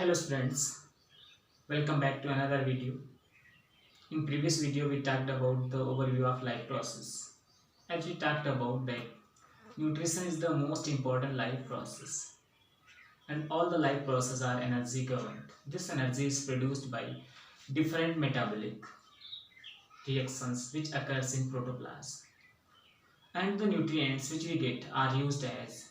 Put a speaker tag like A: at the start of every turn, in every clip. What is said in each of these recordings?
A: Hello students, welcome back to another video. In previous video we talked about the overview of life process. As we talked about that nutrition is the most important life process and all the life processes are energy governed. This energy is produced by different metabolic reactions which occurs in protoplasm, and the nutrients which we get are used as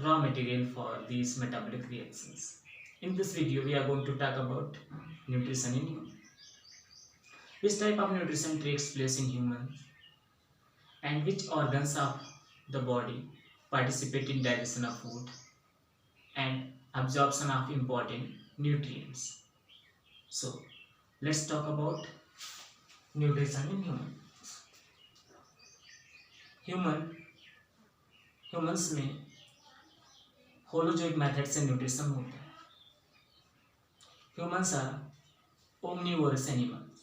A: raw material for these metabolic reactions. In this video we are going to talk about nutrition in humans. Which type of nutrition takes place in humans and which organs of the body participate in digestion of food and absorption of important nutrients. So let's talk about nutrition in humans. Humans में holozoic method से nutrition होता है. Humans are omnivorous animals.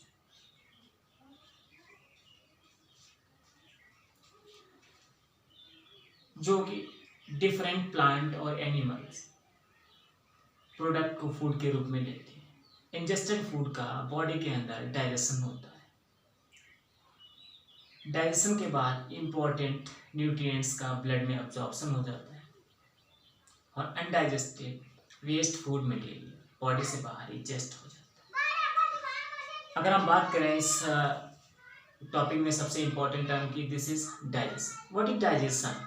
A: जो कि different plant और animals product को food के रूप में लेते हैं. इंजेस्टेड फूड का बॉडी के अंदर डाइजेशन होता है. डाइजेशन के बाद इंपॉर्टेंट न्यूट्रिएंट्स का ब्लड में अब्जॉर्प्शन हो जाता है और undigested waste food material body से बाहर इजेस्ट हो जाता है. अगर हम बात करें इस टॉपिक में सबसे इंपॉर्टेंट टर्म की, this is digestion. What is digestion?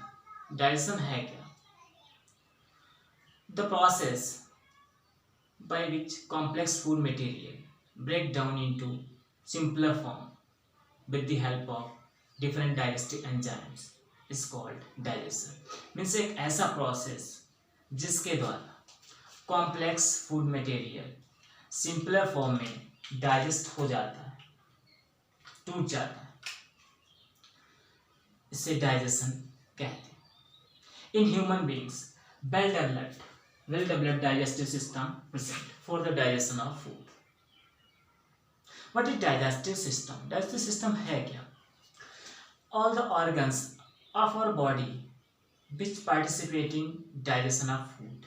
A: Digestion है क्या? The process by which complex food material break down into simpler form with the help of different digestive enzymes is called digestion. Means एक ऐसा process जिसके द्वारा complex food material simpler form में digest हो जाता है, टूट जाता है. इसे डाइजेशन कहते हैं. In human beings, well-developed digestive system present for the digestion of food. What is digestive system? Digestive system है क्या? All the organs of our body which participate in digestion of food,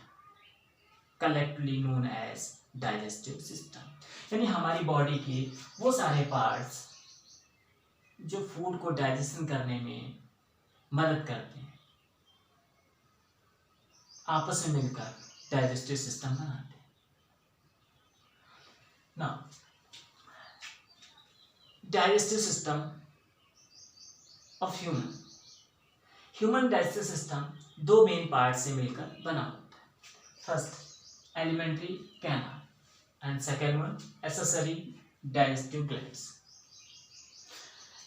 A: collectively known as digestive system. यानी हमारी body के वो सारे parts जो food को digestion करने में मदद करते हैं आपस में मिलकर डाइजेस्टिव सिस्टम बनाते हैं. Now digestive system of human digestive system दो मेन पार्ट से मिलकर बना होता है. First alimentary canal and second one accessory digestive glands.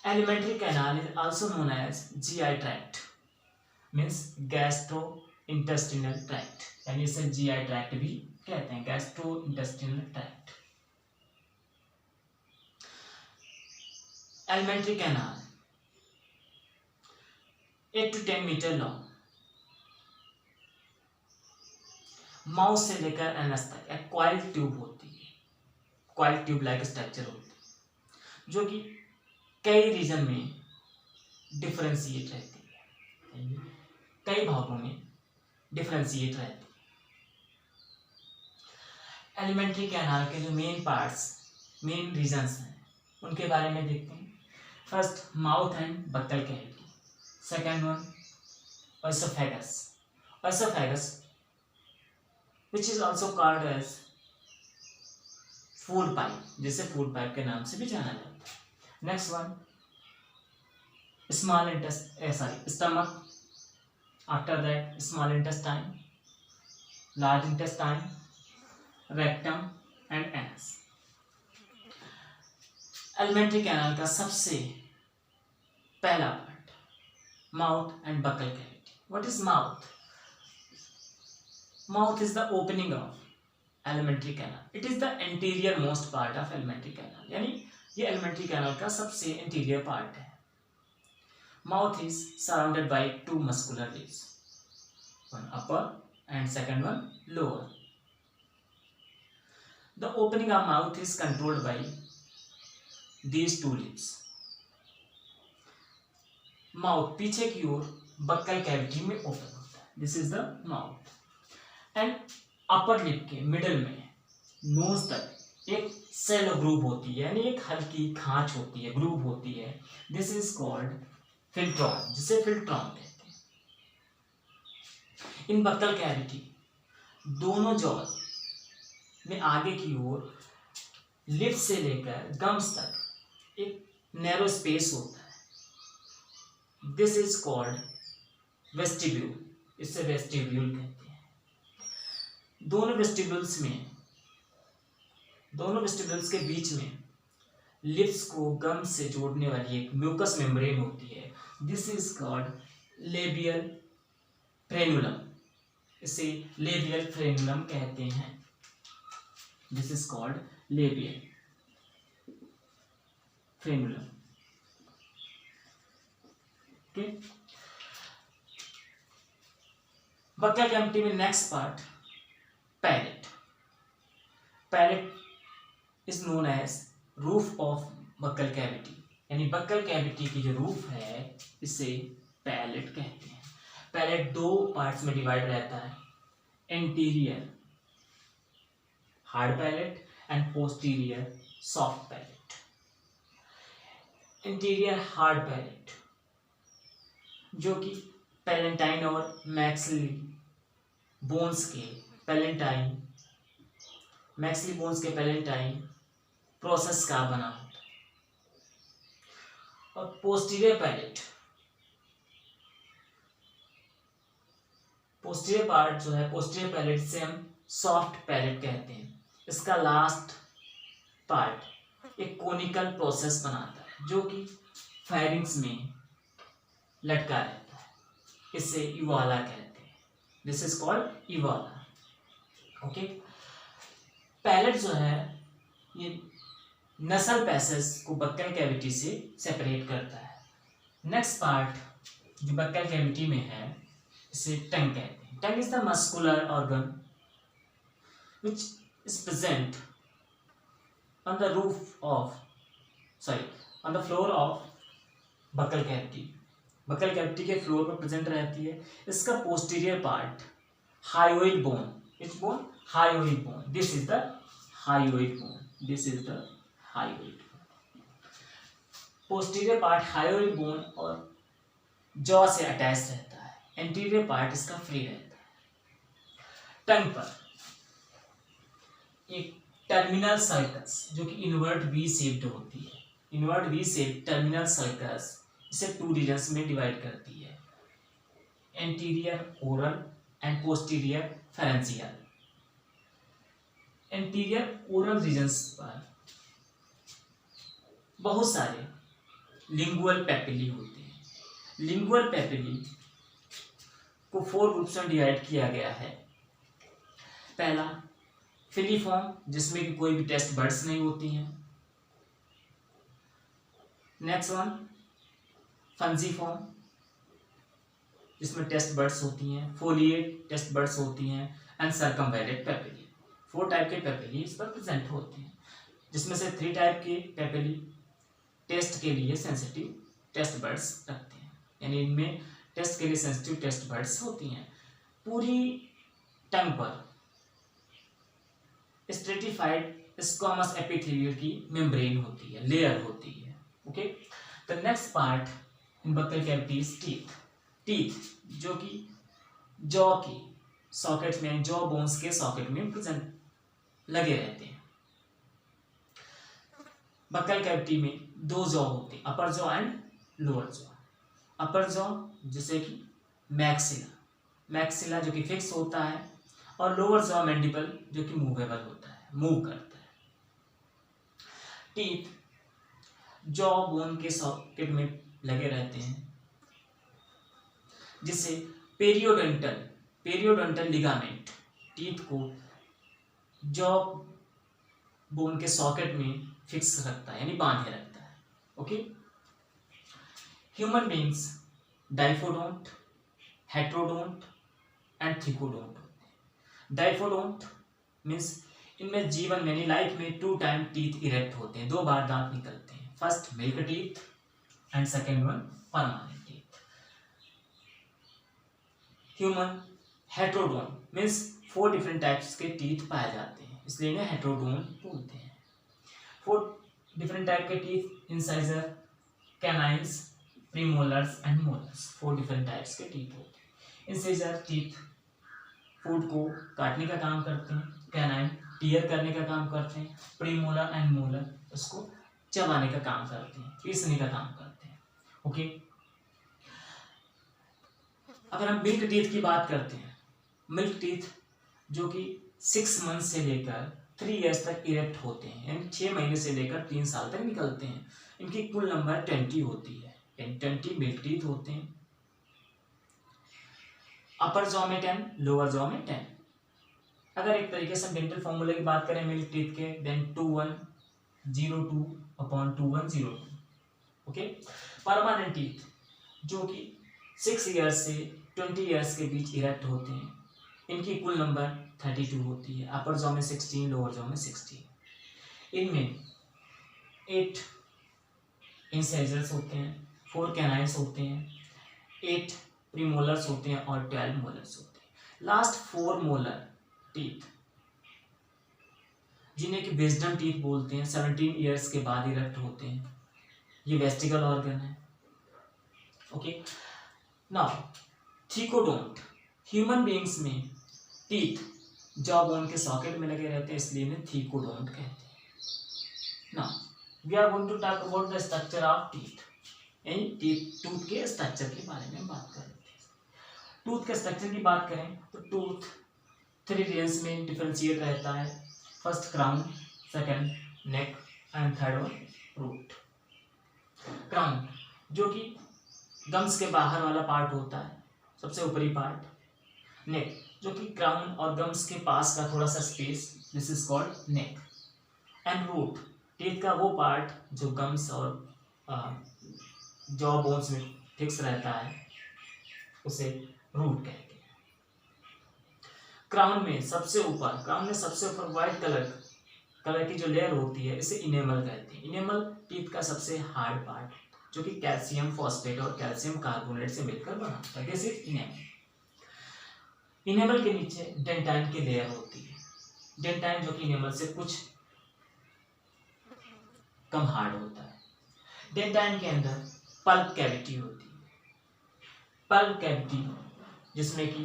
A: Alimentary canal is also known as GI tract, means gastro intestinal tract, यानी इसे जीआई ट्रैक्ट भी कहते हैं, gastro intestinal tract. Alimentary canal 8 to 10 metre long, mouth से लेकर anus तक एक coil tube होती है, कॉइल ट्यूब लाइक स्ट्रक्चर होती है जो कि कई रीजन में डिफरेंशिएट रहती है, कई भागों में डिफरेंशिएट रहती है. एलिमेंट्री कैनाल के जो मेन पार्ट्स, मेन रीजन्स हैं उनके बारे में देखते हैं. First mouth and buccal cavity. Second one oesophagus. Oesophagus which is also called as food pipe, जिसे फूड पाइप के नाम से भी जाना जाता है. Next one small stomach. After that, small intestine, large intestine, rectum and anus. Alimentary canal का सबसे पहला part mouth and buccal cavity. What is mouth? Mouth is the opening of alimentary canal. It is the anterior most part of alimentary canal. यानी ये alimentary canal का सबसे anterior part है. Mouth is surrounded by two muscular lips, one upper and second one lower. The opening of mouth is controlled by these two lips. Mouth पीछे की ओर buckle cavity में open होता है. This is the mouth. And upper lip के middle में knows तक एक cell groove होती है, यानी एक हल्की खांच होती है, ग्रूव होती है। दिस इज कॉल्ड फिल्ट्रॉन, जिसे फिल्ट्रॉन कहते हैं। इन बक्कल कैविटी दोनों जॉज में आगे की ओर लिप्स से लेकर गम्स तक एक नैरो स्पेस होता है। दिस इज कॉल्ड वेस्टिब्यूल, इसे वेस्टिब्यूल कहते हैं। दोनों वेस्टिब्यूल्स के बीच में लिप्स को गम से जोड़ने वाली एक म्यूकस मेम्ब्रेन होती है। This is called labial frenulum, इसे लेबियल फ्रेनुलम कहते हैं। This is called labial frenulum. Okay, buccal cavity में next part palate. Palate is known as roof of buccal cavity, यानी बक्कल कैविटी की जो रूफ है इसे पैलेट कहते हैं। पैलेट दो पार्ट्स में डिवाइड रहता है, anterior hard palate and posterior soft palate. Interior hard palate जो कि पैलेंटाइन और मैक्सिली बोन्स के पैलेंटाइन प्रोसेस का बना होता है। और पोस्टीरियर पार्ट जो है, पोस्टीरियर पैलेट से हम सॉफ्ट पैलेट कहते हैं। इसका लास्ट पार्ट एक कोनिकल प्रोसेस बनाता है जो कि फेरिंक्स में लटका रहता है, इसे इवाला कहते हैं। This is called uvula. Okay, palate जो है ये नसल पैसेज को बक्कल कैविटी से सेपरेट करता है। नेक्स्ट पार्ट जो बक्कल कैविटी में है इसे टंग कहते हैं। Tongue is the muscular organ which is present on the floor of buccal cavity। Buccal cavity के फ्लोर पर प्रेजेंट रहती है। इसका posterior part hyoid bone, which bone? Hyoid bone. This is the hyoid bone. Posterior part hyoid bone और jaw से attach रहता है। Anterior part इसका फ्री रहता है। टंग पर एक टर्मिनल सर्कस जो कि इन्वर्ट वी शेप्ड होती है। Invert V shape terminal sulcus इसे टू रीजन्स में डिवाइड करती है, anterior oral and posterior pharyngeal. Anterior oral regions पर बहुत सारे लिंगुअल पेपिली होते हैं। लिंगुअल पेपिली को 4 ग्रुप्स में डिवाइड किया गया है। पहला फिलीफॉर्म, जिसमें कि कोई भी टेस्ट बर्ड्स नहीं होती हैं। नेक्स्ट वन फंजीफॉर्म, जिसमें टेस्ट बर्ड्स होती हैं। फोलिएट टेस्ट बर्ड्स होती हैं। And circumvallate papillae. 4 टाइप के पेपिली इस पर प्रेजेंट होते हैं, जिसमें से 3 टाइप के पेपिली टेस्ट के लिए सेंसिटिव टेस्ट बर्ड्स रखते हैं, यानी इनमें टेस्ट के लिए सेंसिटिव टेस्ट बर्ड्स होती हैं। पूरी टंग पर स्ट्रेटिफाइड स्क्वामस एपिथेलियल की मेम्ब्रेन होती है, लेयर होती है। Okay, the next part in buccal cavity is teeth जो कि जॉ की सॉकेट में, जॉ बोन्स के सॉकेट में प्रेजेंट लगे रहते हैं। बक्कल कैविटी में 2 जॉ होते हैं, अपर jaw and lower jaw. Upper jaw जैसे कि मैक्सिला जो कि फिक्स होता है, और लोअर जॉ मैंडिबल जो कि मूवेबल होता है, मूव करता है। टीथ जॉ बोन के सॉकेट में लगे रहते हैं, जिससे पेरियोडोंटल लिगामेंट टीथ को जॉ बोन के सॉकेट में फिक्स रखता है, यानी बांधे रखता है। Okay, human beings diphyodont, heterodont and thecodont. Diphyodont means इनमें जीवन में, लाइफ में 2 टाइम टीथ इरेक्ट होते हैं, 2 बार दांत निकलते हैं। First milk teeth and second one permanent teeth. Human heterodont means 4 different types के टीथ पाए जाते हैं, इसलिए इन्हें हेट्रोडोन बोलते हैं। 4 डिफरेंट टाइप के teeth, incisors, canines, premolars and molars, 4 different types के टीथ होते हैं। इंसाइजर टीथ फूड को काटने का काम करते हैं, कैनाइन टीयर करने का काम करते हैं, प्रीमोलर एंड मोलर उसको चबाने का काम करते हैं, पीसने का काम करते हैं। ओके, अगर हम मिल्क टीथ की बात करते हैं, मिल्क टीथ जो कि 6 मंथ से लेकर 3 ईयर्स तक इरेक्ट होते हैं, यानी 6 महीने से लेकर 3 साल तक निकलते हैं। इनकी कुल नंबर 20 होती है, यानी 20 मिल्क टीथ होते हैं। अपर जॉ में 10, लोअर जॉ में 10। अगर एक तरीके से डेंटल फॉर्मूला की बात करें मिल्क टीथ के, देन 2102/2102। ओके, परमानेंट टीथ जो कि 6 ईयर्स से 20 ईयर्स के बीच इरेक्ट होते हैं, इनकी कुल नंबर 32 होती है। अपर जॉ में 16, लोअर जॉ में 16। इनमें 8 इंसाइजर्स होते हैं, 4 कैनाइन्स होते हैं, 8 प्रीमोलर्स होते हैं और 12 मोलर्स होते हैं। लास्ट 4 मोलर टीथ जिन्हें कि विजडम टीथ बोलते हैं, 17 ईयर्स के बाद इरेक्ट होते हैं। ये वेस्टिगल ऑर्गन है। Okay, now thecodont, human beings में टीथ जॉ बोन के सॉकेट में लगे रहते हैं, इसलिए इन्हें थीकोडोंट कहते हैं। Now we are going to talk about the structure of teeth, यानी टूथ के स्ट्रक्चर के बारे में बात करें। टूथ के स्ट्रक्चर की बात करें तो टूथ 3 रेंज में डिफरेंशिएट रहता है। First crown, second neck and third one root. Crown जो कि गम्स के बाहर वाला पार्ट होता है, सबसे ऊपरी पार्ट। नेक जो कि क्राउन और गम्स के पास का थोड़ा सा space, this is called neck. And root teeth का वो पार्ट जो गम्स और जॉ बोन्स में फिक्स रहता है, उसे रूट कहते हैं। क्राउन में सबसे ऊपर व्हाइट कलर की जो लेयर होती है, इसे इनेमल कहते हैं। इनेमल टीथ का सबसे हार्ड पार्ट जो कि कैल्शियम फॉस्फेट और कैल्शियम कार्बोनेट से मिलकर बना होता है, दिस इज इनेमल। इनेमल के नीचे डेंटाइन की लेयर होती है। डेंटाइन जो कि इनेमल से कुछ कम हार्ड होता है। डेंटाइन के अंदर पल्प कैविटी होती है। पल्प कैविटी जिसमें कि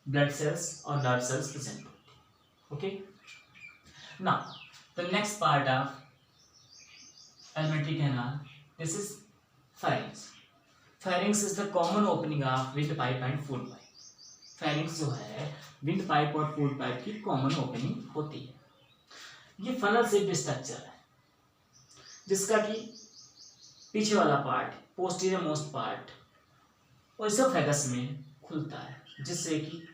A: ब्लड सेल्स और नर्व सेल्स प्रेजेंट होती है। Okay, now the next part of alimentary canal, this is pharynx. Pharynx is the common opening of windpipe and food pipe. Pharynx जो है wind pipe और food pipe की common opening होती है। ये funnel shaped structure है जिसका कि पीछे वाला पार्ट, पोस्टीरियर मोस्ट पार्ट ओएसोफेगस में खुलता है, जिससे कि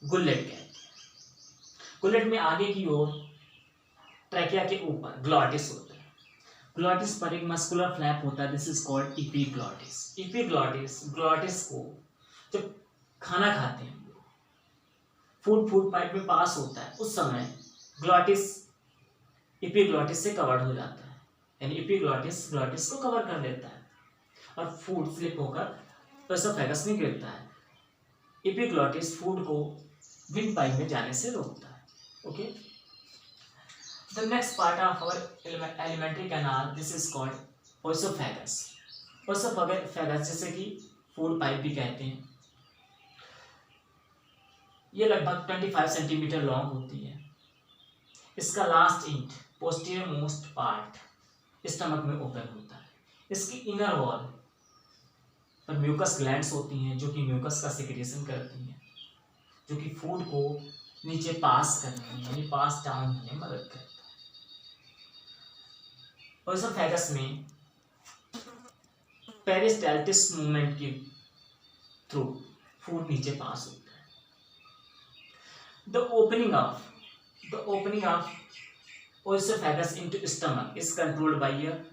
A: गुल्लेट कहते हैं। गुल्लेट में आगे की ओर ट्रैकिया के ऊपर ग्लॉटिस होता है। ग्लॉटिस पर एक मस्कुलर फ्लैप होता है, this is called epiglottis. Glottis को जब खाना खाते हैं, फूड पाइप में पास होता है, उस समय ग्लॉटिस इपीग्लॉटिस से कवर्ड हो जाता है, यानी इपीग्लॉटिस ग्लॉटिस को कवर कर लेता है और फूड स्लिप होकर ओएसोफेगस में गिरता है। इपीग्लॉटिस फूड को विंड पाइप में जाने से रोकता है। Okay, the next part of our alimentary canal, this is called oesophagus. Oesophagus जैसे कि फूड पाइप भी कहते हैं, ये लगभग 25 सेंटीमीटर लॉन्ग होती है। इसका last int posterior most part stomach में ओपन होता है। इसकी इनर वॉल पर म्यूकस ग्लैंड्स होती हैं जो कि म्यूकस का सिक्रेशन करती हैं, जो कि फूड को नीचे पास करने यानी पास डाउन होने में मदद करती है। ओएसोफेगस में पेरिस्टाल्टिस मूवमेंट के थ्रू फूड नीचे पास होता है। The opening of oesophagus into stomach is controlled by a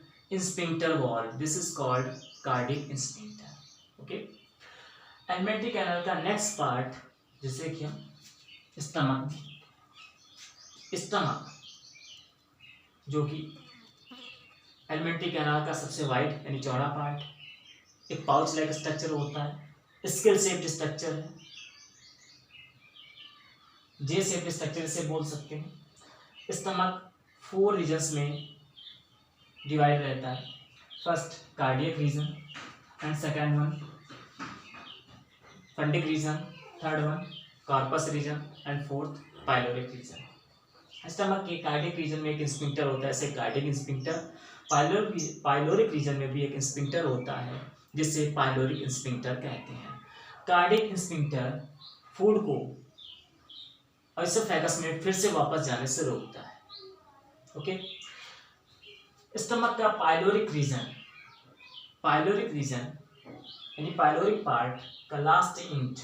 A: sphincter valve. This is called cardiac sphincter. Okay. Alimentary canal का next part जिसे कि हम स्टमक जो कि एलिमेंट्री कैनाल का सबसे वाइड यानी चौड़ा पार्ट, एक पाउच लाइक स्ट्रक्चर होता है स्केल शेप्ड स्ट्रक्चर है, जे शेप्ड स्ट्रक्चर से बोल सकते हैं। स्टमक 4 रीजन्स में डिवाइड रहता है। First cardiac region, and second one fundic region, third one corpus region, and fourth pyloric region. Stomach के कार्डियक रीजन में एक स्फिंक्टर होता है, ऐसे कार्डियक स्फिंक्टर। पाइलोरिक रीजन में भी एक स्फिंक्टर होता है, जिसे पाइलोरिक स्फिंक्टर कहते हैं। कार्डियक स्फिंक्टर फूड को एसोफेगस में फिर से वापस जाने से रोकता है। ओके, स्टमक का पाइलोरिक रीजन यानी पाइलोरिक पार्ट का लास्ट इंच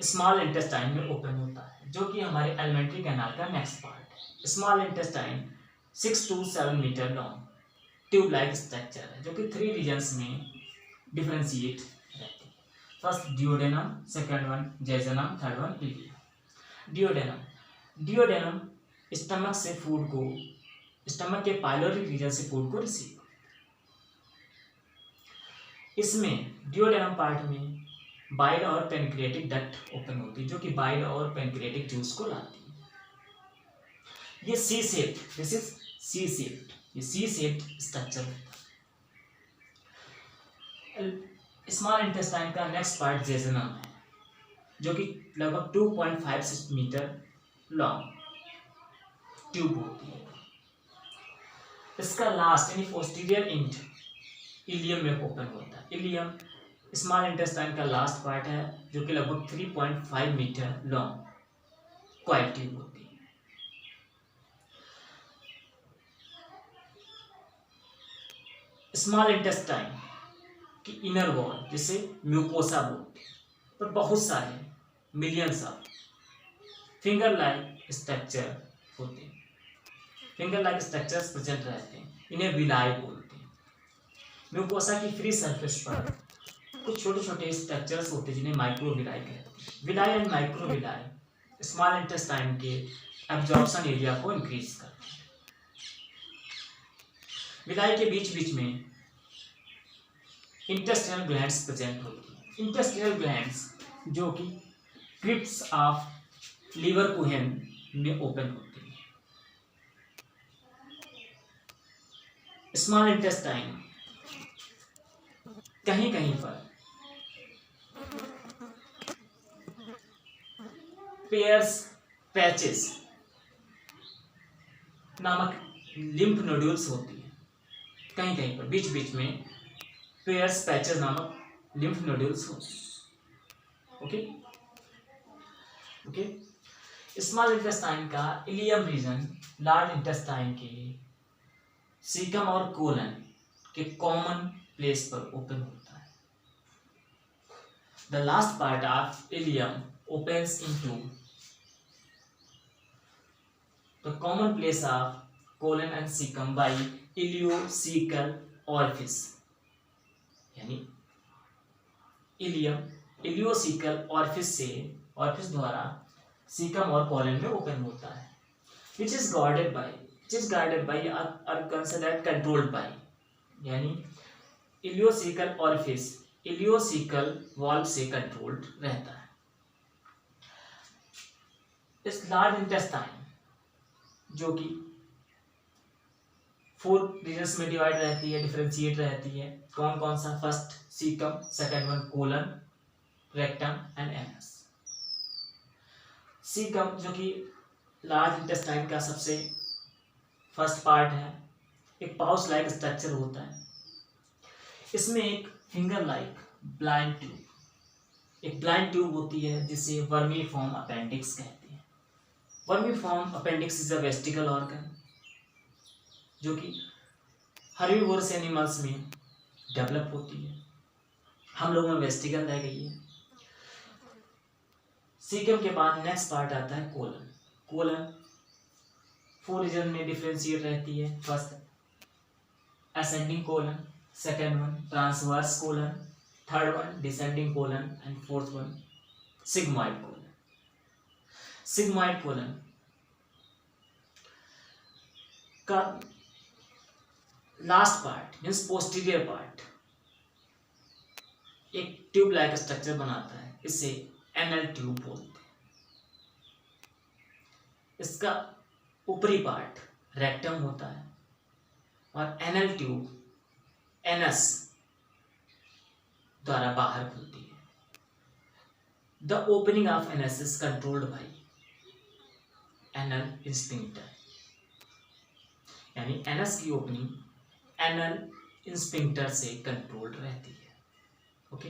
A: स्मॉल इंटेस्टाइन में ओपन होता है, जो कि हमारे एलिमेंट्री कैनाल का नेक्स्ट पार्ट है। Small intestine 6 to 7 metre long tube like structure है, जो कि 3 रीजन्स में डिफरेंशिएट रहते हैं। First duodenum, second one jejunum, third one ilium. Duodenum stomach के पाइलोरिक रीजन से फूड को रिसीव। इसमें डिओडेनम पार्ट में बाइल और पेनक्रिएटिक डक्ट ओपन होती है, जो कि बाइल और पेनक्रिएटिक जूस को लाती है। ये सी शेप्ड स्ट्रक्चर होता है। स्मॉल इंटेस्टाइन का नेक्स्ट पार्ट जेजुनम है, जो कि लगभग 2.56 मीटर लॉन्ग ट्यूब होती है। इसका लास्ट यानी पोस्टीरियर एंड इलियम में ओपन होता है। इलियम स्मॉल इंटेस्टाइन का लास्ट पार्ट है, जो कि लगभग 3.5 मीटर लॉन्ग कॉइल ट्यूब होती है। स्मॉल इंटेस्टाइन की इनर वॉल, जिसे म्यूकोसा बोलते हैं, पर बहुत सारे millions of finger like structure होते हैं। फिंगर लाइक स्ट्रक्चर्स प्रेजेंट रहते हैं, इन्हें विलाई बोलते हैं। म्यूकोसा की फ्री सरफेस पर कुछ छोटे छोटे स्ट्रक्चर्स होते हैं, जिन्हें माइक्रोविलाई कहते हैं। Villi and microvilli small intestine के एब्जॉर्प्शन एरिया को इंक्रीज करते हैं। विलाई के बीच बीच में इंटेस्टिनल ग्लैंड्स प्रेजेंट होती हैं। इंटेस्टिनल ग्लैंड्स जो कि क्रिप्ट्स ऑफ लीवरकुहेन में ओपन होती हैं। स्मॉल इंटेस्टाइन कहीं कहीं पर पेयर्स पैचेस नामक लिम्फ नोड्यूल्स होती है। कहीं कहीं पर बीच बीच में पेयर्स पैचेस नामक लिम्फ नोड्यूल्स होते हैं। ओके, स्मॉल इंटेस्टाइन का इलियम रीजन लार्ज इंटेस्टाइन के सीकम और कोलन के कॉमन प्लेस पर ओपन होता है। The last part of ileum opens into the common place of colon and cecum by ileocecal orifice, यानी इलियोसिकल ऑरिफिस द्वारा caecum और कॉलन में ओपन होता है। which is guarded by or considered controlled by, यानी ileocaecal orifice ileocaecal valve से controlled रहता है। इस लार्ज इंटेस्टाइन जो कि 4 रीजन्स में डिवाइड रहती है, डिफरेंशिएट रहती है। कौन कौन सा? First caecum, second one colon, rectum and anus. Caecum जो कि लार्ज इंटेस्टाइन का सबसे फर्स्ट पार्ट है, एक पाउच लाइक स्ट्रक्चर होता है। इसमें एक फिंगर लाइक ब्लाइंड ट्यूब होती है, जिसे वर्मीफॉर्म अपेंडिक्स कहते हैं। Vermiform appendix is a vestigial organ जो कि हर्बीवोरस एनिमल्स में डेवलप होती है। हम लोगों में वेस्टिकल रह गई है। सीकम के बाद नेक्स्ट पार्ट आता है कोलन 4 रीजन में डिफरेंशिएट रहती है। First ascending colon, second one transverse colon, third one descending colon and fourth one sigmoid colon. Sigmoid colon का last part means posterior part एक ट्यूब लाइक स्ट्रक्चर बनाता है, इसे एनल ट्यूब बोलते हैं। इसका ऊपरी पार्ट रेक्टम होता है और एनल ट्यूब एनस द्वारा बाहर खुलती है। The opening of anus is controlled by anal sphincter, यानी एनस की ओपनिंग एनल स्फिंक्टर से कंट्रोल्ड रहती है। ओके।